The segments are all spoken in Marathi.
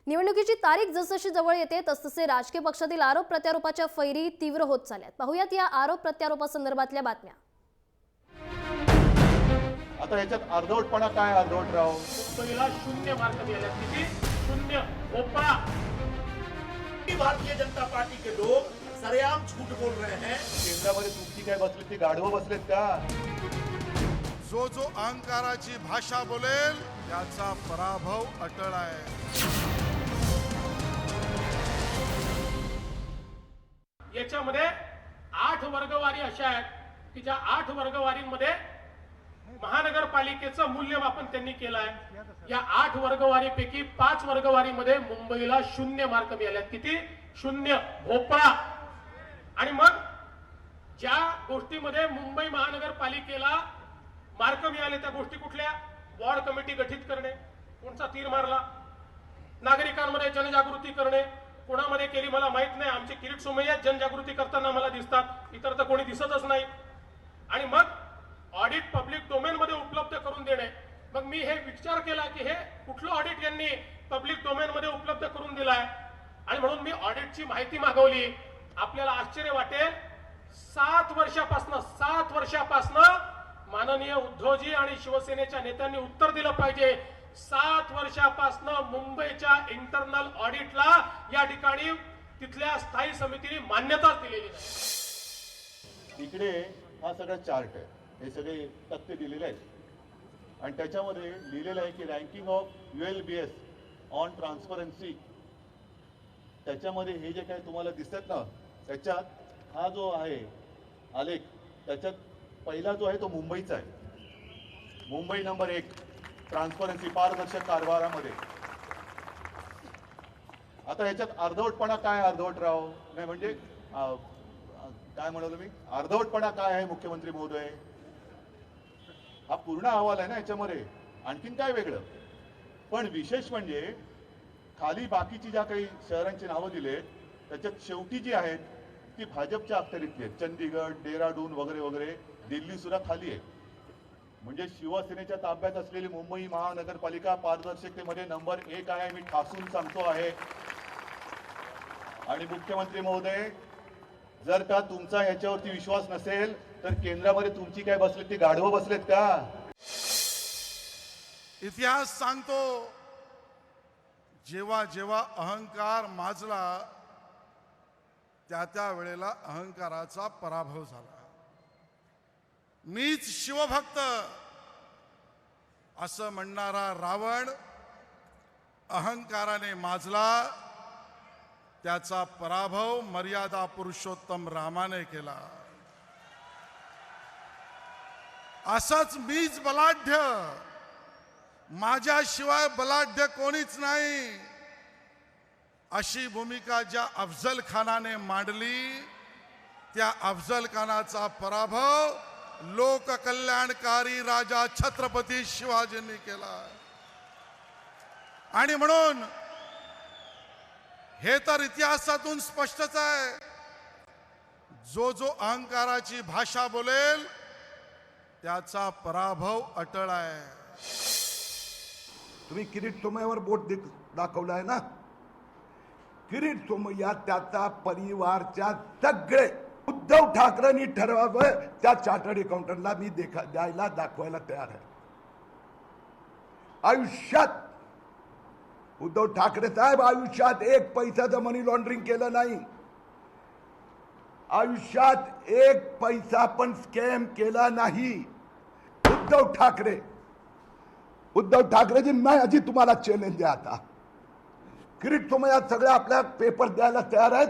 निवडणुकीची तारीख जसजशी जवळ येते तसतसे राजकीय पक्षातील आरोप प्रत्यारोपाच्या फैरी तीव्र होत चालल्यात। पाहूयात या आरोप प्रत्यारोपासंदर्भातल्या बातम्या। आता याच्यात अर्धवटपणा काय अर्धवटराव? पहिला 0 मार्क मिळाले। किती? 0 भोपळा। भारतीय जनता पार्टी के लोग सरेआम झूठ बोल रहे हैं। केंद्रामध्ये तुमची काय बसली ती गाढवं बसलेत का? जो अहंकाराची भाषा बोलेल त्याचा पराभव अटळ आहे। याच्यामध्ये 8 वर्गवारी अशा आहेत की ज्या 8 वर्गवारींमध्ये महानगरपालिकेचं मूल्यमापन त्यांनी केलं आहे। या 8 वर्गवारीपैकी 5 वर्गवारीमध्ये मुंबईला 0 मार्क मिळाले। किती? 0 भोपळा। आणि मग ज्या गोष्टीमध्ये मुंबई महानगरपालिकेला मार्क मिळाले त्या गोष्टी कुठल्या? वॉर्ड कमिटी गठीत करणे, कोणचा तीर मारला, नागरिकांमध्ये जनजागृती करणे, कोणामध्ये केली मला माहित नाही। आमचे किरीट सोमय्या जनजागृती करताना मला दिसतात, इतर तर कोणी दिसतच नाही। आणि मग ऑडिट पब्लिक डोमेन मध्ये उपलब्ध करून देणे। मग मी हे विचार केला की हे कुठलं ऑडिट यांनी पब्लिक डोमेन मध्ये उपलब्ध करून दिलाय, आणि म्हणून मी ऑडिटची माहिती मागवली। आपल्याला आश्चर्य वाटेल, 7 वर्षापासून माननीय उद्धवजी आणि शिवसेनेच्या नेत्यांनी उत्तर दिलं पाहिजे। 7 वर्षापासून मुंबईच्या इंटरनल ऑडिटला या ठिकाणी तिथल्या स्थायी समितीने मान्यताच दिलेली नाही। इकडे हा सगळा चार्ट आहे, हे सगळे तथ्य दिलेले आहेत आणि त्याच्यामध्ये लिहिलेलं आहे की ranking of ULBS on transparency, त्याच्यामध्ये हे जे काही तुम्हाला दिसतात ना, त्याच्यात हा जो आहे आलेख, त्याच्यात पहिला जो आहे तो मुंबईचा आहे। मुंबई नंबर 1 ट्रान्सपरन्सी, पारदर्शक कारभारामध्ये। आता ह्याच्यात अर्धवटपणा काय अर्धवटराव? नाही म्हणजे काय म्हणालो मी, अर्धवटपणा काय आहे मुख्यमंत्री महोदय? हा पूर्ण अहवाल आहे ना याच्यामध्ये, आणखीन काय वेगळं? पण विशेष म्हणजे खाली बाकीची ज्या काही शहरांची नावं दिलेत त्याच्यात शेवटी जी आहेत ती भाजपच्या अखत्यारीतली आहेत। चंदीगड, डेहराडून वगैरे वगैरे, दिल्ली सुद्धा खाली आहे। म्हणजे शिवसेनेच्या ताब्यात असलेली मुंबई महानगरपालिका पारदर्शकतेमध्ये नंबर 1 आहे, मी ठासून सांगतो आहे। आणि मुख्यमंत्री महोदय, जर का तुमचा याच्यावरती विश्वास नसेल तर केंद्रामध्ये तुमची काय बसली ती गाढवं बसलेत का? इतिहास सांगतो, जेव्हा जेव्हा अहंकार माजला त्या वेळेला अहंकाराचा पराभव झाला। मीच शिवभक्त असं म्हणणारा रावण अहंकाराने माजला, त्याचा पराभव मर्यादा पुरुषोत्तम रामाने केला। असंच मीच बलाढ्य, माझ्याशिवाय बलाढ्य कोणीच नाही, अशी भूमिका ज्या अफजल खानाने मांडली, त्या अफजल खानाचा पराभव लोककल्याणकारी राजा छत्रपती शिवाजींनी केला। आणि म्हणून हे तर इतिहासातून स्पष्टच आहे, जो अहंकाराची भाषा बोलेल त्याचा पराभव अटळ आहे। तुम्ही किरीट सोमय्यावर बोट दाखवलं आहे ना, किरीट सोमय्या त्याचा परिवारच्या सगळे, उद्धव ठाकरेंनी ठरवावं त्या चार्टर्ड अकाउंटंटला मी दाखवायला तयार आहे। आयुष्यात उद्धव ठाकरे साहेब आयुष्यात 1 पैसाचं मनी लॉन्ड्रिंग केलं नाही, आयुष्यात 1 पैसा पण स्कॅम केला नाही। उद्धव ठाकरेजी, मैं अजी तुम्हाला चॅलेंज आहे आता, किरीट सोमय्या सगळे आपल्या पेपर द्यायला तयार आहेत।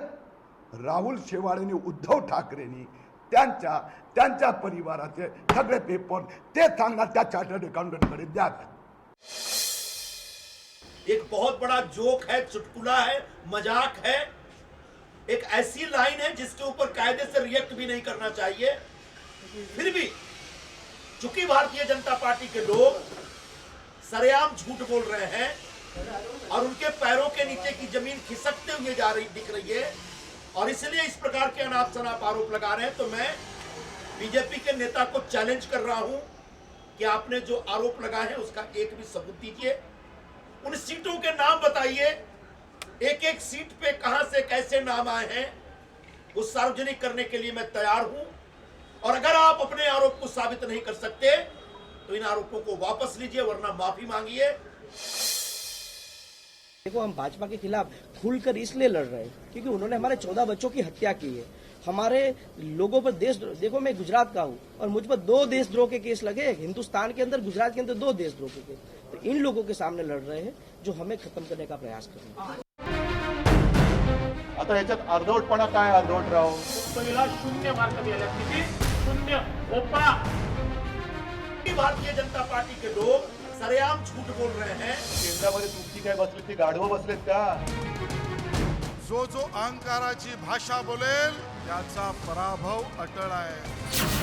राहुल शेवाळेंनी, उद्धव ठाकरेंनी त्यांच्या परिवाराचे सगळे पेपर ते सांगणार त्या चार्टर्ड अकाउंटंटकडे द्या। एक बहुत बड़ा जोक है, चुटकुला है, मजाक है, एक ऐसी लाइन है जिसके ऊपर कायदे से रिएक्ट भी नहीं करना चाहिए। फिर भी चूंकि भारतीय जनता पार्टी के लोग सरेआम झूठ बोल रहे हैं और उनके पैरों के नीचे की जमीन खिसकते हुए दिख रही है, और इसलिए इस प्रकार के अनाप शनाप आरोप लगा रहे हैं, तो मैं बीजेपी के नेता को चैलेंज कर रहा हूं कि आपने जो आरोप लगाए हैं उसका एक भी सबूत दीजिए। उन सीटों के नाम बताइए एक एक सीट पे कहां से कैसे नाम आए हैं वो सार्वजनिक करने के लिए मैं तैयार हूं। और अगर आप अपने आरोप को साबित नहीं कर सकते तो इन आरोपों को वापस लीजिए, वरना माफी मांगिए। देखो, हम भाजपा के खिलाफ खुलकर इसलिए लड़ रहे हैं क्योंकि उन्होंने हमारे 14 बच्चों की हत्या की है। हमारे लोगों पर देखो, मैं गुजरात का हूँ और मुझ पर 2 देशद्रोह के केस लगे, हिंदुस्तान के अंदर, गुजरात के अंदर 2 देशद्रोह के केस। तो इन लोगों के सामने लड़ रहे हैं जो हमें खत्म करने का प्रयास कर रहे हैं। आता ह्याच्यात अर्धवटपणा काय अर्धवटराव? मुंबईला 0 मार्क मिळाले, किती? 0 भोपळा। भारतीय जनता पार्टी के लोग सरेआम झूठ बोल रहे हैं। केंद्रामध्ये तुमची काय बसली, ती गाढवं बसलेत का? जो जो अहंकाराची भाषा बोलेल त्याचा पराभव अटळ आहे.